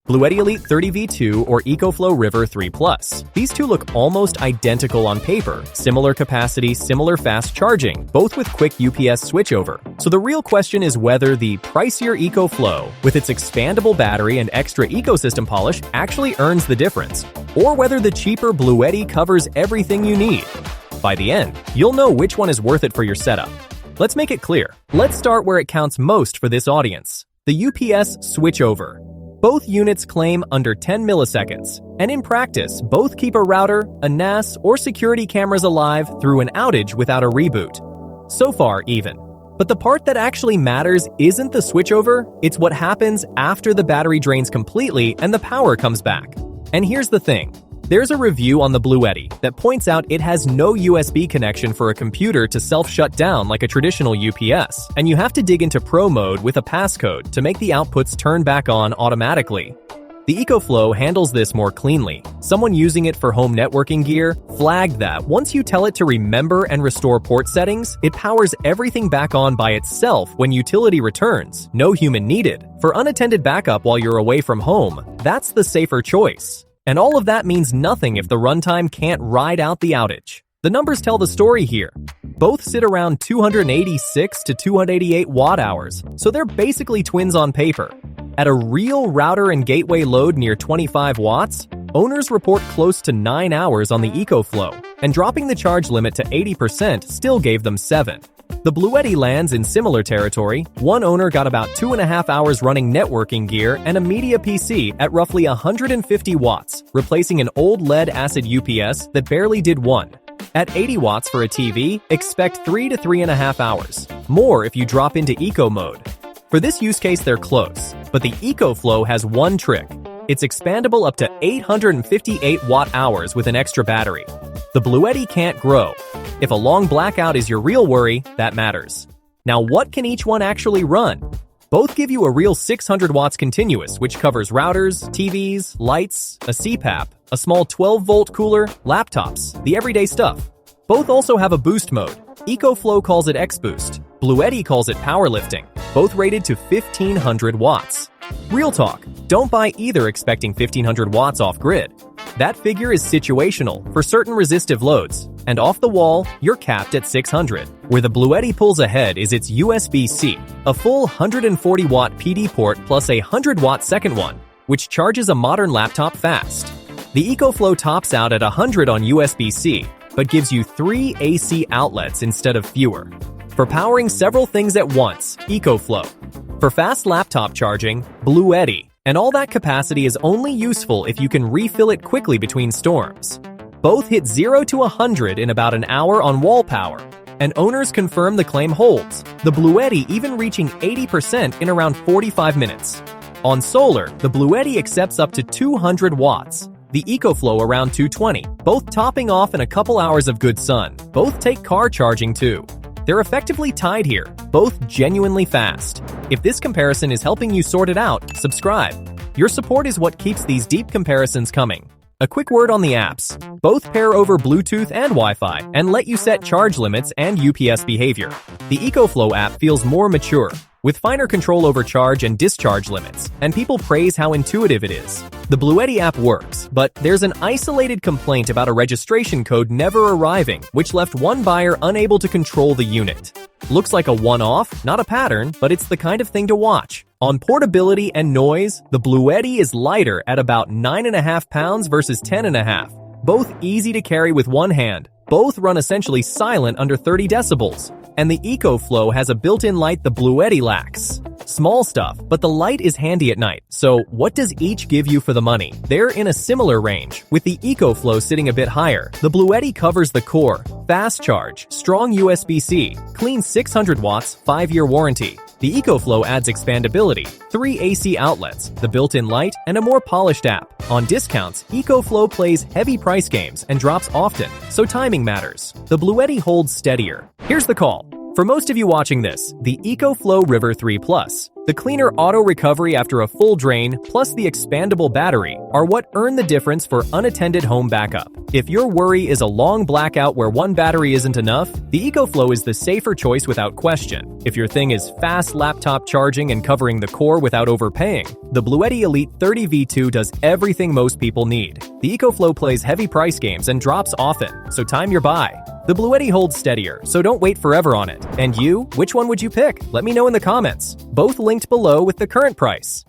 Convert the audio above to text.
Bluetti Elite 30V2 or EcoFlow River 3 Plus. These two look almost identical on paper. Similar capacity, similar fast charging, both with quick UPS switchover. So the real question is whether the pricier EcoFlow, with its expandable battery and extra ecosystem polish, actually earns the difference, or whether the cheaper Bluetti covers everything you need. By the end, you'll know which one is worth it for your setup. Let's make it clear. Let's start where it counts most for this audience: the UPS switchover. Both units claim under 10 milliseconds, and in practice, both keep a router, a NAS, or security cameras alive through an outage without a reboot. So far, even. But the part that actually matters isn't the switchover, it's what happens after the battery drains completely and the power comes back. And here's the thing. There's a review on the Bluetti that points out it has no USB connection for a computer to self-shut down like a traditional UPS, and you have to dig into Pro mode with a passcode to make the outputs turn back on automatically. The EcoFlow handles this more cleanly. Someone using it for home networking gear flagged that once you tell it to remember and restore port settings, it powers everything back on by itself when utility returns, no human needed. For unattended backup while you're away from home, that's the safer choice. And all of that means nothing if the runtime can't ride out the outage. The numbers tell the story here. Both sit around 286 to 288 watt-hours, so they're basically twins on paper. At a real router and gateway load near 25 watts, owners report close to 9 hours on the EcoFlow, and dropping the charge limit to 80% still gave them 7. The Bluetti lands in similar territory. One owner got about 2.5 hours running networking gear and a media PC at roughly 150 watts, replacing an old lead-acid UPS that barely did 1. At 80 watts for a TV, expect 3 to 3.5 hours. More if you drop into eco mode. For this use case, they're close, but the EcoFlow has one trick. It's expandable up to 858 watt-hours with an extra battery. The Bluetti can't grow. If a long blackout is your real worry, that matters. Now, what can each one actually run? Both give you a real 600 watts continuous, which covers routers, TVs, lights, a CPAP, a small 12-volt cooler, laptops, the everyday stuff. Both also have a boost mode. EcoFlow calls it X-Boost. Bluetti calls it powerlifting, both rated to 1500 watts. Real talk, don't buy either expecting 1500 watts off-grid. That figure is situational for certain resistive loads, and off the wall, you're capped at 600. Where the Bluetti pulls ahead is its USB-C, a full 140-watt PD port plus a 100-watt second one, which charges a modern laptop fast. The EcoFlow tops out at 100 on USB-C, but gives you 3 AC outlets instead of fewer. For powering several things at once, EcoFlow. For fast laptop charging, Bluetti. And all that capacity is only useful if you can refill it quickly between storms. Both hit 0 to 100 in about an hour on wall power, and owners confirm the claim holds, the Bluetti even reaching 80% in around 45 minutes. On solar, the Bluetti accepts up to 200 watts, the EcoFlow around 220, both topping off in a couple hours of good sun. Both take car charging too. They're effectively tied here, both genuinely fast. If this comparison is helping you sort it out, subscribe. Your support is what keeps these deep comparisons coming. A quick word on the apps. Both pair over Bluetooth and Wi-Fi and let you set charge limits and UPS behavior. The EcoFlow app feels more mature, with finer control over charge and discharge limits, and people praise how intuitive it is. The Bluetti app works, but there's an isolated complaint about a registration code never arriving, which left one buyer unable to control the unit. Looks like a one-off, not a pattern, but it's the kind of thing to watch. On portability and noise, the Bluetti is lighter at about 9.5 pounds versus 10.5. Both easy to carry with one hand. Both run essentially silent under 30 decibels. And the EcoFlow has a built-in light the Bluetti lacks. Small stuff, but the light is handy at night. So what does each give you for the money? They're in a similar range, with the EcoFlow sitting a bit higher. The Bluetti covers the core, fast charge, strong USB-C, clean 600 watts, 5-year warranty. The EcoFlow adds expandability, 3 AC outlets, the built-in light, and a more polished app. On discounts, EcoFlow plays heavy price games and drops often, so timing matters. The Bluetti holds steadier. Here's the call. For most of you watching this, the EcoFlow River 3 Plus, the cleaner auto recovery after a full drain, plus the expandable battery, are what earn the difference for unattended home backup. If your worry is a long blackout where one battery isn't enough, the EcoFlow is the safer choice without question. If your thing is fast laptop charging and covering the core without overpaying, the Bluetti Elite 30 V2 does everything most people need. The EcoFlow plays heavy price games and drops often, so time your buy. The Bluetti holds steadier, so don't wait forever on it. And you, which one would you pick? Let me know in the comments. Both linked below with the current price.